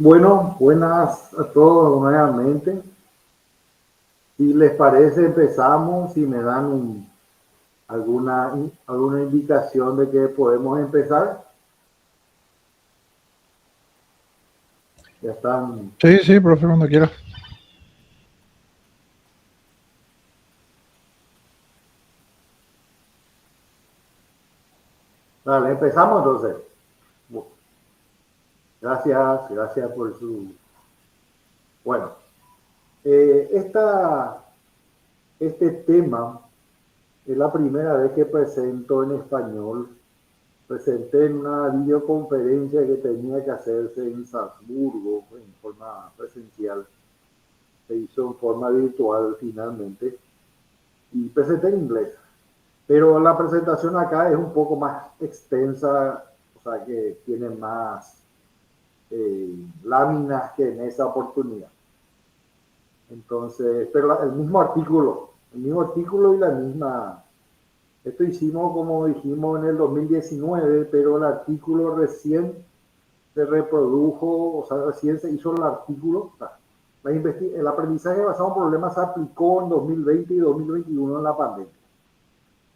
Bueno, buenas a todos nuevamente. Si les parece, empezamos. Si me dan alguna indicación de que podemos empezar, ya están. Sí, sí, profe, cuando quiera. Vale, empezamos entonces. Gracias por su. Bueno, este tema es la primera vez que presento en español. Presenté en una videoconferencia que tenía que hacerse en Salzburgo en forma presencial. Se hizo en forma virtual finalmente y presenté en inglés. Pero la presentación acá es un poco más extensa, o sea que tiene más láminas que en esa oportunidad. Entonces, pero el mismo artículo y la misma. Esto hicimos, como dijimos, en el 2019, pero el artículo recién se reprodujo, o sea, recién se hizo el artículo. El aprendizaje basado en problemas se aplicó en 2020 y 2021 en la pandemia.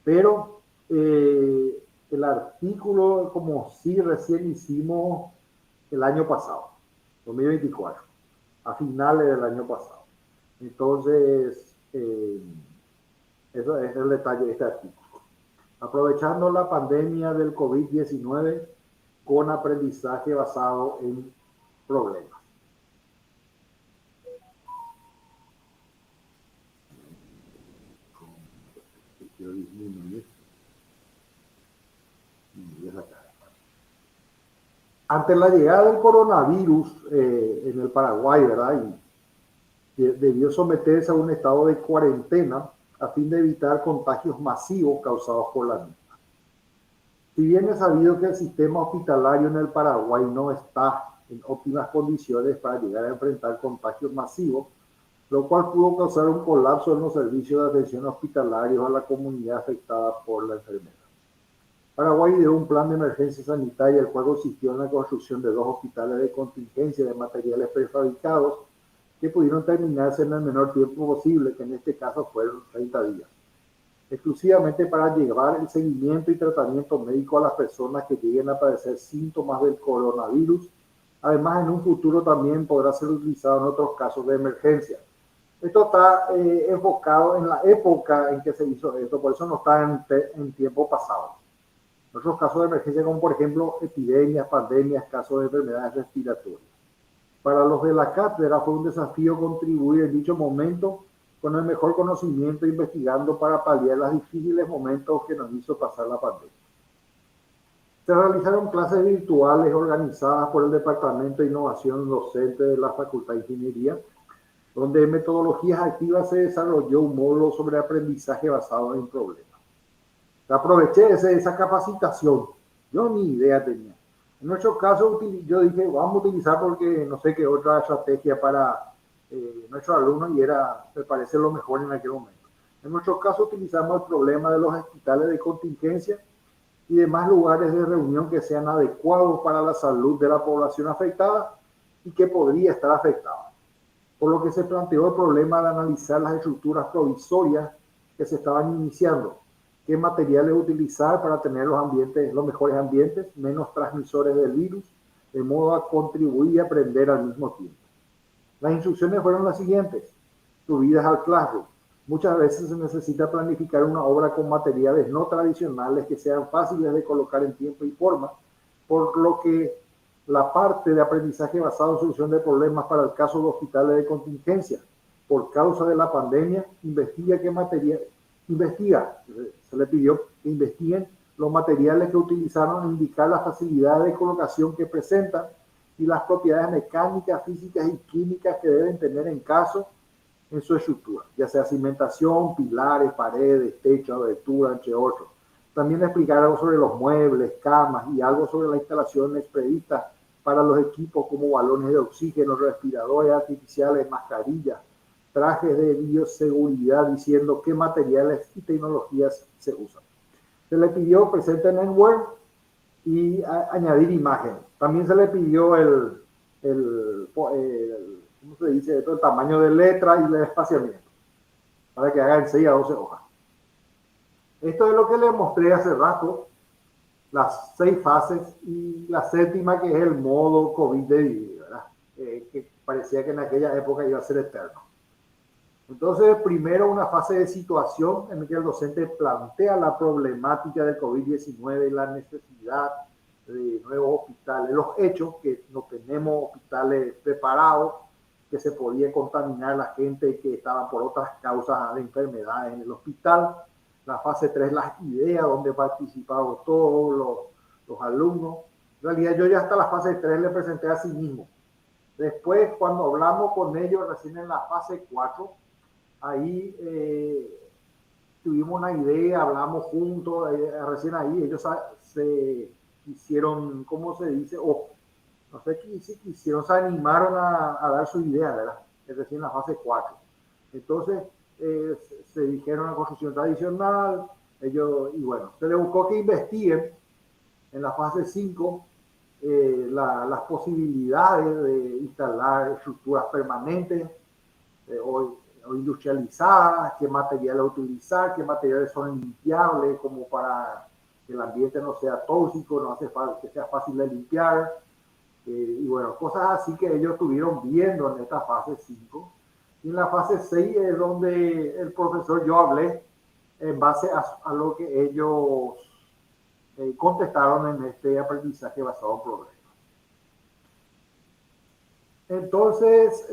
Pero el artículo, como sí recién hicimos el año pasado, 2024, a finales del año pasado. Entonces, eso es el detalle de este artículo. Aprovechando la pandemia del COVID-19 con aprendizaje basado en problemas. Quiero disminuir. Ante la llegada del coronavirus en el Paraguay, ¿verdad? Y debió someterse a un estado de cuarentena a fin de evitar contagios masivos causados por la misma. Si bien es sabido que el sistema hospitalario en el Paraguay no está en óptimas condiciones para llegar a enfrentar contagios masivos, lo cual pudo causar un colapso en los servicios de atención hospitalarios a la comunidad afectada por la enfermedad. Paraguay ideó un plan de emergencia sanitaria, el cual consistió en la construcción de 2 hospitales de contingencia de materiales prefabricados que pudieron terminarse en el menor tiempo posible, que en este caso fueron 30 días, exclusivamente para llevar el seguimiento y tratamiento médico a las personas que lleguen a padecer síntomas del coronavirus. Además, en un futuro también podrá ser utilizado en otros casos de emergencia. Esto está enfocado en la época en que se hizo esto, por eso no está en tiempo pasado. Otros casos de emergencia, como por ejemplo epidemias, pandemias, casos de enfermedades respiratorias. Para los de la cátedra fue un desafío contribuir en dicho momento con el mejor conocimiento, investigando para paliar los difíciles momentos que nos hizo pasar la pandemia. Se realizaron clases virtuales organizadas por el Departamento de Innovación Docente de la Facultad de Ingeniería, donde en metodologías activas se desarrolló un módulo sobre aprendizaje basado en problemas. Aproveché esa capacitación, yo ni idea tenía. En nuestro caso, yo dije, vamos a utilizar porque no sé qué otra estrategia para nuestros alumnos y me parece lo mejor en aquel momento. En nuestro caso, utilizamos el problema de los hospitales de contingencia y demás lugares de reunión que sean adecuados para la salud de la población afectada y que podría estar afectada. Por lo que se planteó el problema de analizar las estructuras provisorias que se estaban iniciando, qué materiales utilizar para tener los mejores ambientes, menos transmisores del virus, de modo a contribuir y aprender al mismo tiempo. Las instrucciones fueron las siguientes, subidas al Classroom. Muchas veces se necesita planificar una obra con materiales no tradicionales que sean fáciles de colocar en tiempo y forma, por lo que la parte de aprendizaje basado en solución de problemas para el caso de hospitales de contingencia por causa de la pandemia, se le pidió que investiguen los materiales que utilizaron, indicar las facilidades de colocación que presentan y las propiedades mecánicas, físicas y químicas que deben tener en su estructura, ya sea cimentación, pilares, paredes, techo, abertura, entre otros. También explicar algo sobre los muebles, camas y algo sobre las instalaciones previstas para los equipos como balones de oxígeno, respiradores artificiales, mascarillas, trajes de bioseguridad, diciendo qué materiales y tecnologías se usan. Se le pidió presenten en Word y añadir imagen. También se le pidió el ¿cómo se dice? El tamaño de letra y el espaciamiento, para que haga en 6 a 12 hojas. Esto es lo que les mostré hace rato, las 6 fases y la séptima, que es el modo COVID de vivir, ¿verdad? Que parecía que en aquella época iba a ser eterno. Entonces, primero una fase de situación en la que el docente plantea la problemática del COVID-19 y la necesidad de nuevos hospitales, los hechos que no tenemos hospitales preparados, que se podía contaminar la gente que estaba por otras causas de enfermedades en el hospital. La fase 3, las ideas, donde participaron todos los alumnos. En realidad yo ya hasta la fase 3 le presenté a sí mismo. Después, cuando hablamos con ellos recién en la fase 4, ahí tuvimos una idea, hablamos juntos, recién ahí ellos se hicieron, ¿cómo se dice? No sé qué hicieron, se animaron a dar su idea, ¿verdad? Es decir, en la fase 4. Entonces, se dijeron la construcción tradicional, ellos, y bueno, se les buscó que investiguen en la fase 5 las posibilidades de instalar estructuras permanentes o industrializadas, qué materiales utilizar, qué materiales son limpiables como para que el ambiente no sea tóxico, no hace falta que sea fácil de limpiar, y bueno, cosas así que ellos estuvieron viendo en esta fase 5. Y en la fase 6 es donde el profesor, yo hablé en base a lo que ellos contestaron en este aprendizaje basado en problemas. Entonces,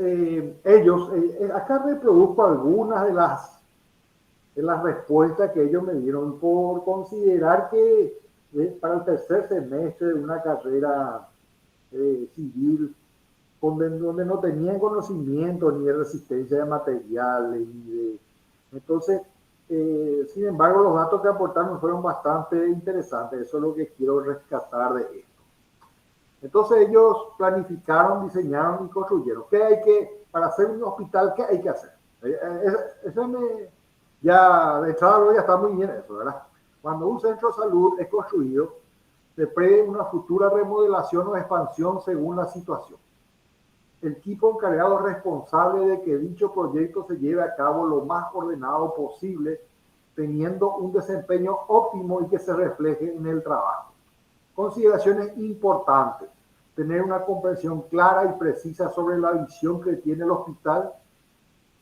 ellos, acá reproduzco algunas de las respuestas que ellos me dieron por considerar que para el tercer semestre de una carrera civil, donde no tenían conocimiento ni de resistencia de materiales, Entonces, sin embargo, los datos que aportaron fueron bastante interesantes. Eso es lo que quiero rescatar de esto. Entonces ellos planificaron, diseñaron y construyeron. Para hacer un hospital, qué hay que hacer? Ya de entrada ya está muy bien eso, ¿verdad? Cuando un centro de salud es construido, se prevé una futura remodelación o expansión según la situación. El equipo encargado responsable de que dicho proyecto se lleve a cabo lo más ordenado posible, teniendo un desempeño óptimo y que se refleje en el trabajo. Consideraciones importantes: tener una comprensión clara y precisa sobre la visión que tiene el hospital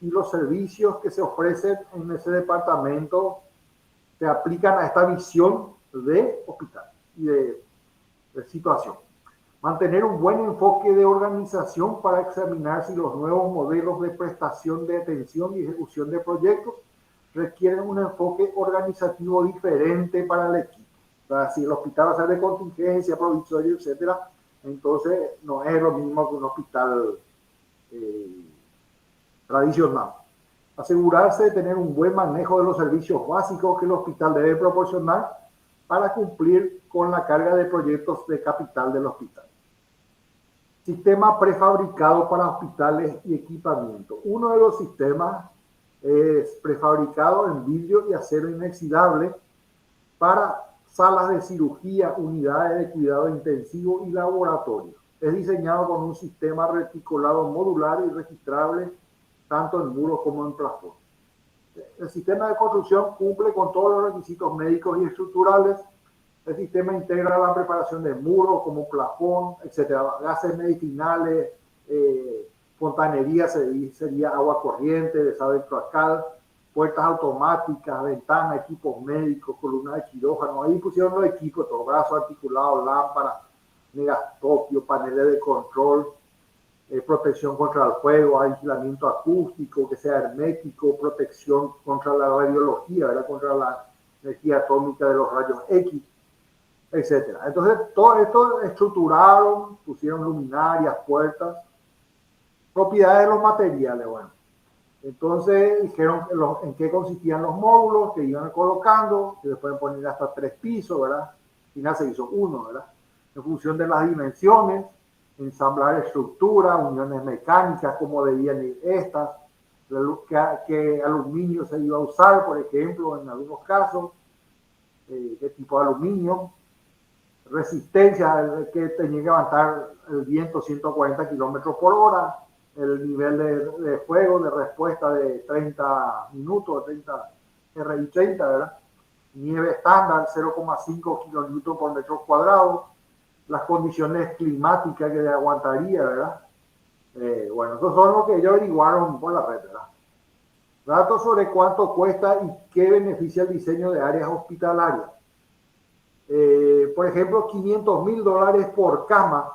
y los servicios que se ofrecen en ese departamento se aplican a esta visión de hospital y de situación. Mantener un buen enfoque de organización para examinar si los nuevos modelos de prestación de atención y ejecución de proyectos requieren un enfoque organizativo diferente para el equipo. O sea, si el hospital va a ser de contingencia, provisorio, etcétera, entonces no es lo mismo que un hospital tradicional. Asegurarse de tener un buen manejo de los servicios básicos que el hospital debe proporcionar para cumplir con la carga de proyectos de capital del hospital. Sistema prefabricado para hospitales y equipamiento. Uno de los sistemas es prefabricado en vidrio y acero inoxidable para salas de cirugía, unidades de cuidado intensivo y laboratorio. Es diseñado con un sistema reticulado modular y registrable tanto en muros como en plafón. El sistema de construcción cumple con todos los requisitos médicos y estructurales. El sistema integra la preparación de muros como plafón, etcétera, gases medicinales, fontanería sería agua corriente, desagüe cloacal, puertas automáticas, ventanas, equipos médicos, columnas de quirófano. Ahí pusieron los equipos, todo, brazos articulados, lámparas, megascopio, paneles de control, protección contra el fuego, aislamiento acústico, que sea hermético, protección contra la radiología, ¿verdad? Contra la energía atómica de los rayos X, etcétera. Entonces, todo esto estructuraron, pusieron luminarias, puertas, propiedades de los materiales, bueno. Entonces dijeron en qué consistían los módulos que iban colocando, que se pueden poner hasta 3 pisos, ¿verdad? Al final se hizo 1, ¿verdad? En función de las dimensiones, ensamblar estructuras, uniones mecánicas, cómo debían ir estas, qué aluminio se iba a usar, por ejemplo, en algunos casos, qué tipo de aluminio, resistencia, que tenía que aguantar el viento 140 kilómetros por hora, el nivel de fuego, de respuesta de 30 minutos, 30 RI 30, ¿verdad? Nieve estándar, 0,5 kilonewton por metro cuadrado, las condiciones climáticas que aguantaría, ¿verdad? Bueno, esos son lo que ellos averiguaron por la red, ¿verdad? Datos sobre cuánto cuesta y qué beneficia el diseño de áreas hospitalarias. Por ejemplo, $500,000 por cama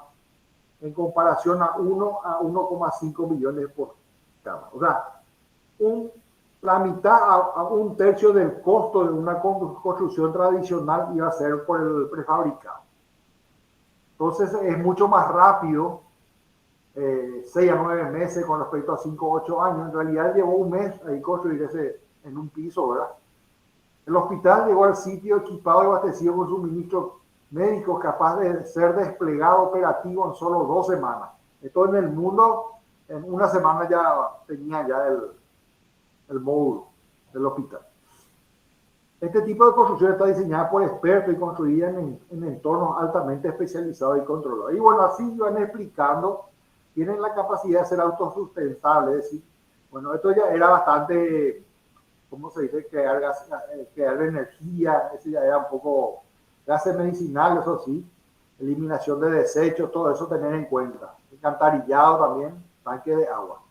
en comparación a 1,5 millones por cama. O sea, la mitad a un tercio del costo de una construcción tradicional iba a ser por el prefabricado. Entonces es mucho más rápido, 6 a 9 meses con respecto a 5 o 8 años. En realidad llevó un mes ahí construir ese en un piso, ¿verdad? El hospital llegó al sitio equipado y abastecido con suministros médicos capaz de ser desplegado operativo en solo 2 semanas. Esto en el mundo, en una semana ya tenía ya el módulo del hospital. Este tipo de construcción está diseñada por expertos y construida en entornos altamente especializados y controlados. Y bueno, así van explicando, tienen la capacidad de ser autosustentables, es decir, bueno, esto ya era bastante, ¿cómo se dice? Crear energía, eso ya era un poco gases medicinales, eso sí, eliminación de desechos, todo eso tener en cuenta. Alcantarillado también, tanque de agua.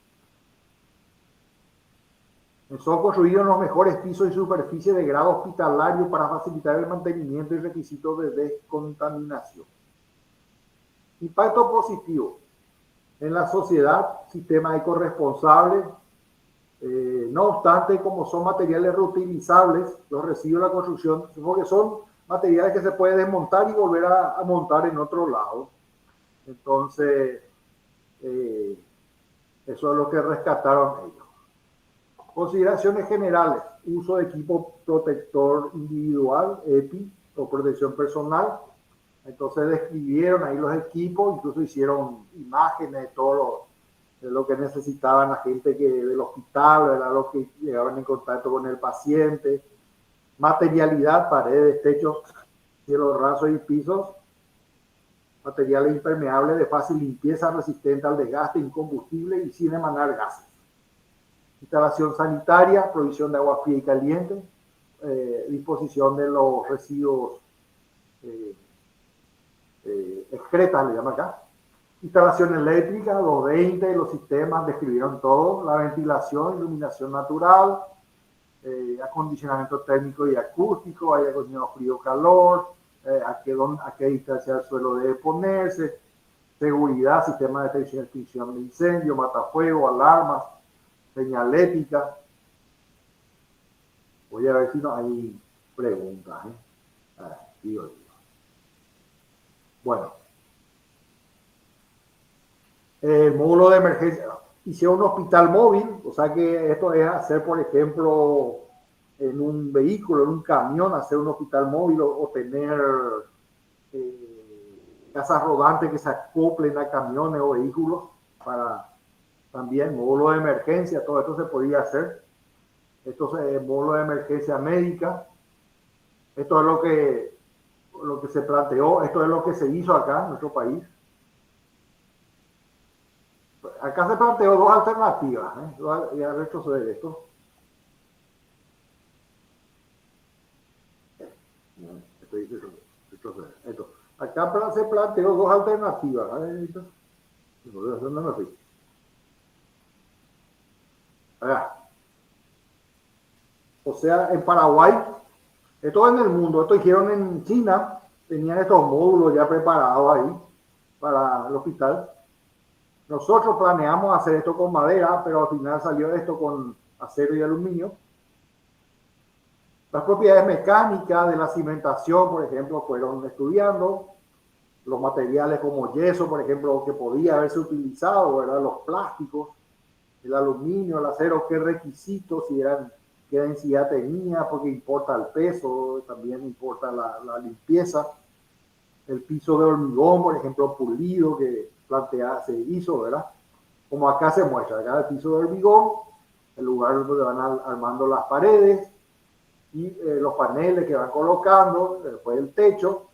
Son construidos los mejores pisos y superficies de grado hospitalario para facilitar el mantenimiento y requisitos de descontaminación. Impacto positivo. En la sociedad, sistema ecorresponsable. No obstante, como son materiales reutilizables, los residuos de la construcción, porque son materiales que se puede desmontar y volver a montar en otro lado. Entonces, eso es lo que rescataron ellos. Consideraciones generales: uso de equipo protector individual, EPI, o protección personal. Entonces describieron ahí los equipos, incluso hicieron imágenes de todo lo que necesitaban la gente del hospital, ¿verdad? Los que llegaban en contacto con el paciente. Materialidad: paredes, techos, cielos rasos y pisos. Materiales impermeables de fácil limpieza, resistente al desgaste, incombustible y sin emanar gases. Instalación sanitaria, provisión de agua fría y caliente, disposición de los residuos excretas, le llama acá. Instalación eléctrica, 220, los sistemas describieron todo, la ventilación, iluminación natural, acondicionamiento térmico y acústico, aire acondicionado frío-calor, a qué distancia el suelo debe ponerse, seguridad, sistema de detección y extinción de incendio, matafuego, alarmas, señalética. Voy a ver si no hay preguntas. Digo. Bueno, el módulo de emergencia. Hicieron un hospital móvil, o sea que esto es hacer, por ejemplo, en un vehículo, en un camión, hacer un hospital móvil o tener casas rodantes que se acoplen a camiones o vehículos para también módulo de emergencia. Todo esto se podía hacer. Esto es módulo de emergencia médica. Esto es lo que se planteó, esto es lo que se hizo acá en nuestro país. Acá se planteó 2 alternativas. Voy a retroceder esto. Esto. Acá se planteó 2 alternativas. ¿Dónde me fui? O sea, en Paraguay, esto en el mundo, esto hicieron en China, tenían estos módulos ya preparados ahí para el hospital. Nosotros planeamos hacer esto con madera, pero al final salió esto con acero y aluminio. Las propiedades mecánicas de la cimentación, por ejemplo, fueron estudiando. Los materiales como yeso, por ejemplo, que podía haberse utilizado, ¿verdad? Los plásticos, el aluminio, el acero, qué requisitos, qué densidad tenía, porque importa el peso, también importa la limpieza. El piso de hormigón, por ejemplo, pulido, que se hizo, ¿verdad? Como acá se muestra, acá el piso de hormigón, el lugar donde van armando las paredes y los paneles que van colocando, después el techo.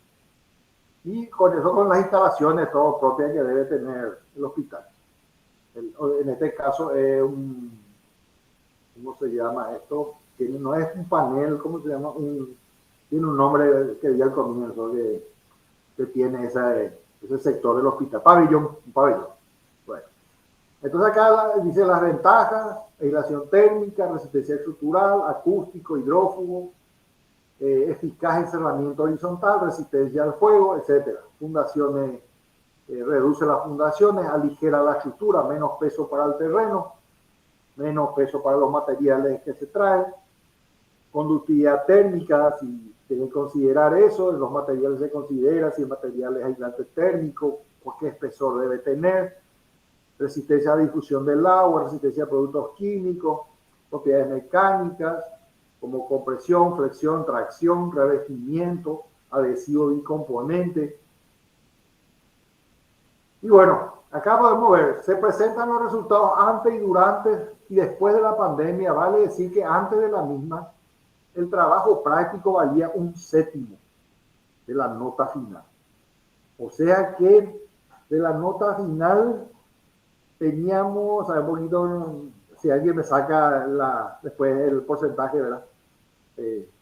Y con eso, con las instalaciones todo propias que debe tener el hospital. En este caso es ¿cómo se llama esto? Que no es un panel, ¿cómo se llama? Tiene un nombre que di al comienzo que tiene ese sector del hospital. Pabellón, un pabellón. Bueno, entonces acá dice las ventajas: aislación térmica, resistencia estructural, acústico, hidrófugo, eficaz encerramiento horizontal, resistencia al fuego, etcétera. Fundaciones, reduce las fundaciones, aligera la estructura, menos peso para el terreno, menos peso para los materiales que se traen. Conductividad térmica, si deben considerar eso, los materiales se considera, si el material es aislante térmico, por qué espesor debe tener, resistencia a la difusión del agua, resistencia a productos químicos, propiedades mecánicas, como compresión, flexión, tracción, revestimiento, adhesivo y componente. Y bueno, acá podemos ver, se presentan los resultados antes y durante y después de la pandemia. Vale decir que antes de la misma, el trabajo práctico valía 1/7 de la nota final. O sea que de la nota final teníamos, a ver, un poquito, si alguien me saca después el porcentaje, ¿verdad?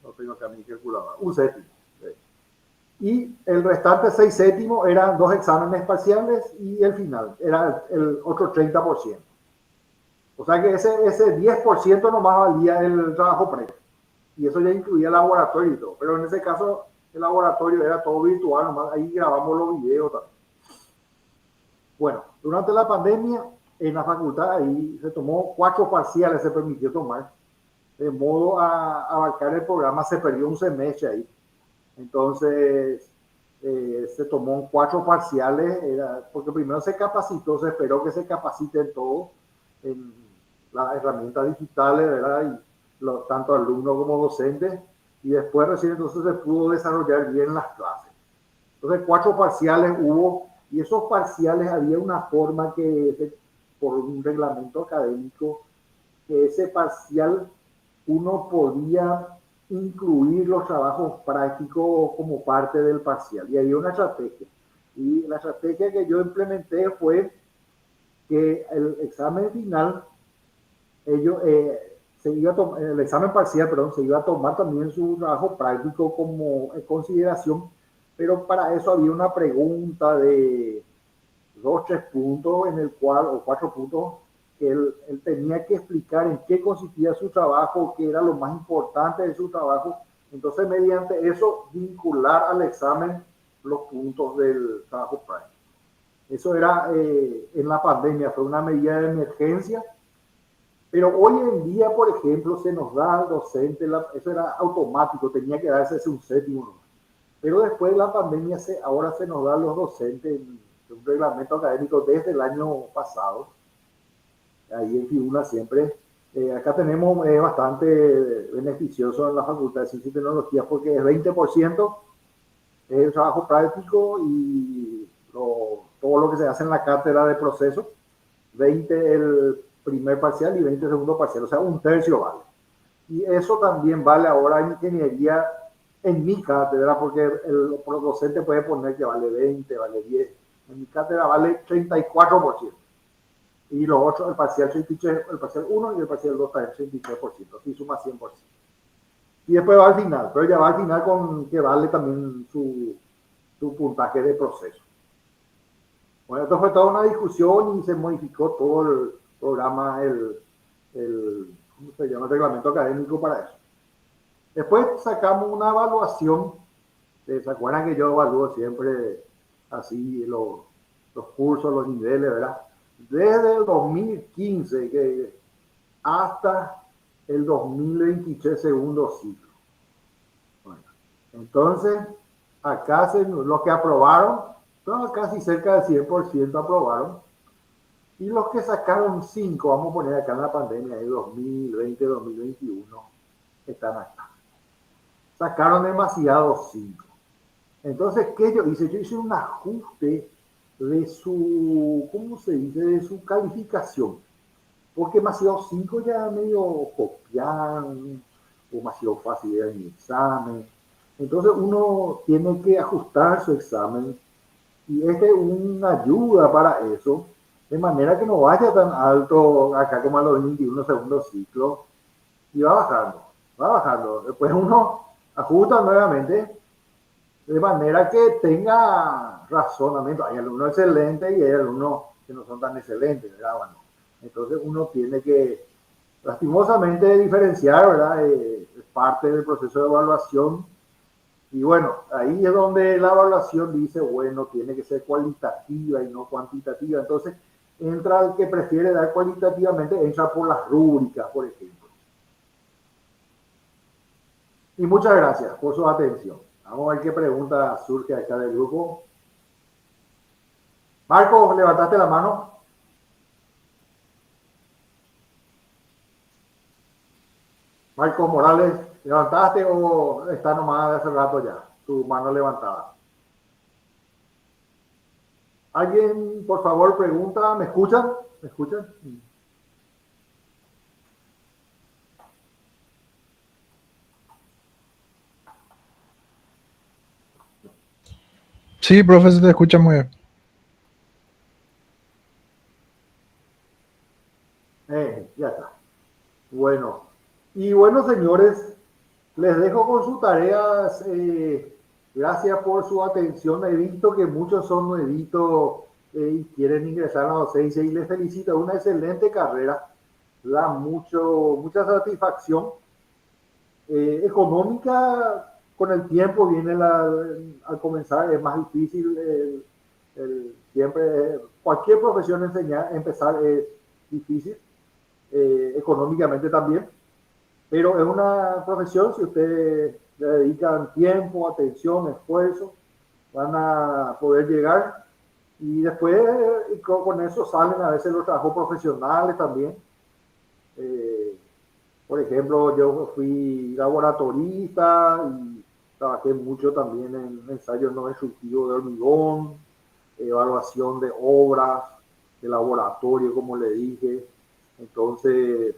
No tengo acá mi calculadora, 1/7. Y el restante 6/7 eran 2 exámenes parciales y el final, era el otro 30%. O sea que ese 10% nomás valía el trabajo previo. Y eso ya incluía el laboratorio y todo. Pero en ese caso, el laboratorio era todo virtual, nomás ahí grabamos los videos también. Bueno, durante la pandemia, en la facultad ahí se tomó 4 parciales, se permitió tomar, de modo a abarcar el programa. Se perdió un semestre ahí. Entonces, se tomó 4 parciales, porque primero se capacitó, se esperó que se capaciten todos en las herramientas digitales, ¿verdad? Y tanto alumnos como docentes, y después recién entonces se pudo desarrollar bien las clases. Entonces 4 parciales hubo, y esos parciales había una forma que, por un reglamento académico, que ese parcial uno podía incluir los trabajos prácticos como parte del parcial. Y había una estrategia. Y la estrategia que yo implementé fue que el examen final, el examen parcial, perdón, se iba a tomar también su trabajo práctico como en consideración, pero para eso había una pregunta de 2, 3 puntos en el cual, o 4 puntos, que él tenía que explicar en qué consistía su trabajo, qué era lo más importante de su trabajo. Entonces, mediante eso, vincular al examen los puntos del trabajo práctico. Eso era en la pandemia, fue una medida de emergencia, pero hoy en día, por ejemplo, se nos da al docente, eso era automático, tenía que darse ese 1/7, ¿no? Pero después de la pandemia, ahora se nos da a los docentes un reglamento académico desde el año pasado, ahí en Fibula siempre. Acá tenemos bastante beneficioso en la Facultad de Ciencias y Tecnología, porque es 20% es el trabajo práctico y todo lo que se hace en la cátedra de proceso, 20 el primer parcial y 20 el segundo parcial, o sea, 1/3 vale. Y eso también vale ahora en ingeniería en mi cátedra, porque el docente puede poner que vale 20, vale 10. En mi cátedra vale 34%. Y los otros, el parcial 33, el parcial 1 y el parcial 2 también 33%, así suma 100%. Y después va al final, pero ya va al final con que vale también su puntaje de proceso. Bueno, esto fue toda una discusión y se modificó todo el programa, ¿cómo se llama? El reglamento académico para eso. Después sacamos una evaluación. ¿Se acuerdan que yo evalúo siempre así los cursos, los niveles, verdad? Desde el 2015 hasta el 2023, segundo ciclo. Bueno, entonces, acá los que aprobaron, casi cerca del 100% aprobaron. Y los que sacaron 5, vamos a poner acá en la pandemia de 2020, 2021, están acá. Sacaron demasiados 5. Entonces, ¿qué yo hice? Yo hice un ajuste de su, ¿cómo se dice? De su calificación. Porque demasiado 5 ya medio copian, o demasiado fácil era mi examen. Entonces uno tiene que ajustar su examen y este es una ayuda para eso, de manera que no vaya tan alto acá como a los 21 segundos ciclos y va bajando, va bajando. Después uno ajusta nuevamente de manera que tenga razonamiento. Hay alumnos excelentes y hay alumnos que no son tan excelentes, ¿verdad? Bueno, entonces uno tiene que lastimosamente diferenciar, ¿verdad? Es parte del proceso de evaluación. Y bueno, ahí es donde la evaluación dice, bueno, tiene que ser cualitativa y no cuantitativa. Entonces, entra el que prefiere dar cualitativamente, entra por las rúbricas, por ejemplo. Y muchas gracias por su atención. Vamos a ver qué pregunta surge acá del grupo. Marco, levantaste la mano. Marco Morales, ¿levantaste o está nomás de hace rato ya? Tu mano levantada. ¿Alguien, por favor, pregunta? ¿Me escuchan? ¿Me escuchan? Sí, profe, se te escucha muy bien. Ya está. Bueno. Y bueno, señores, les dejo con sus tareas. Gracias por su atención. He visto que muchos son nuevitos y quieren ingresar a la docencia y les felicito. Es una excelente carrera. Da mucha satisfacción. Económica, con el tiempo viene al comenzar, es más difícil. Siempre, cualquier profesión empezar es difícil, económicamente también. Pero es una profesión, si ustedes le dedican tiempo, atención, esfuerzo, van a poder llegar y después con eso salen a veces los trabajos profesionales también. Por ejemplo, yo fui laboratorista y trabajé mucho también en ensayos no destructivos de hormigón, evaluación de obras, de laboratorio, como le dije. Entonces,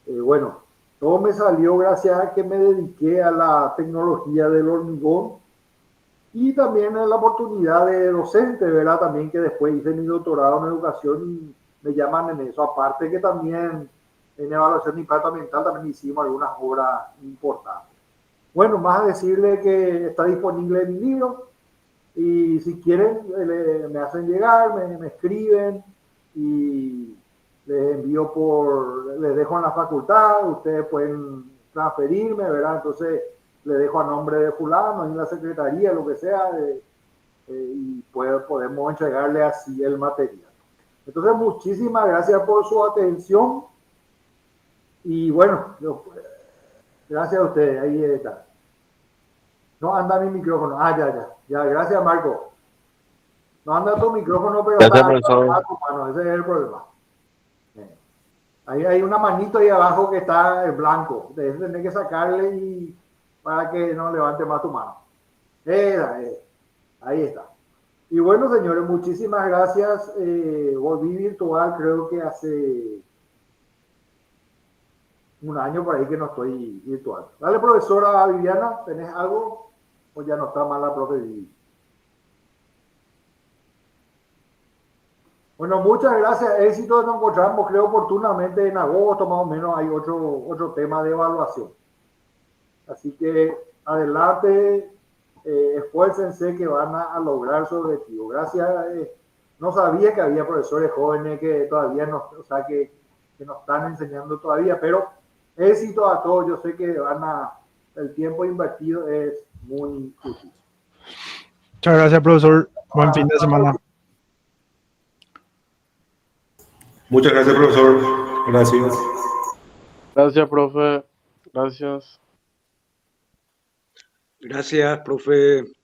bueno, todo me salió gracias a que me dediqué a la tecnología del hormigón y también a la oportunidad de docente, ¿verdad? También que después hice mi doctorado en educación y me llaman en eso. Aparte que también en evaluación de impacto ambiental también hicimos algunas obras importantes. Bueno, más a decirle que está disponible mi libro y si quieren me hacen llegar, me escriben y les envío les dejo en la facultad, ustedes pueden transferirme, ¿verdad? Entonces le dejo a nombre de fulano en la secretaría, lo que sea, y podemos entregarle así el material. Entonces, muchísimas gracias por su atención y bueno, gracias a ustedes, ahí está. No anda mi micrófono, ya, gracias Marco. No anda tu micrófono, pero Gracias, está profesor. tu mano, ese es el problema. Ahí hay una manito ahí abajo que está en blanco. Debes tener que sacarle y para que no levante más tu mano. Ahí está. Y bueno, señores, muchísimas gracias. Volví virtual, creo que hace un año por ahí que no estoy virtual. Dale, profesora Viviana, ¿tenés algo? ¿O ya no está mal la profe Vivi? Bueno, muchas gracias. Éxito, nos encontramos, creo, oportunamente en agosto, más o menos, hay otro tema de evaluación. Así que adelante, esfuércense que van a lograr su objetivo. Gracias. No sabía que había profesores jóvenes que todavía no, o sea, que nos están enseñando todavía, pero éxito a todos. Yo sé que el tiempo invertido es muy útil. Muchas gracias, profesor. Buen fin de semana. Muchas gracias, profesor. Gracias. Gracias, profe. Gracias. Gracias, profe.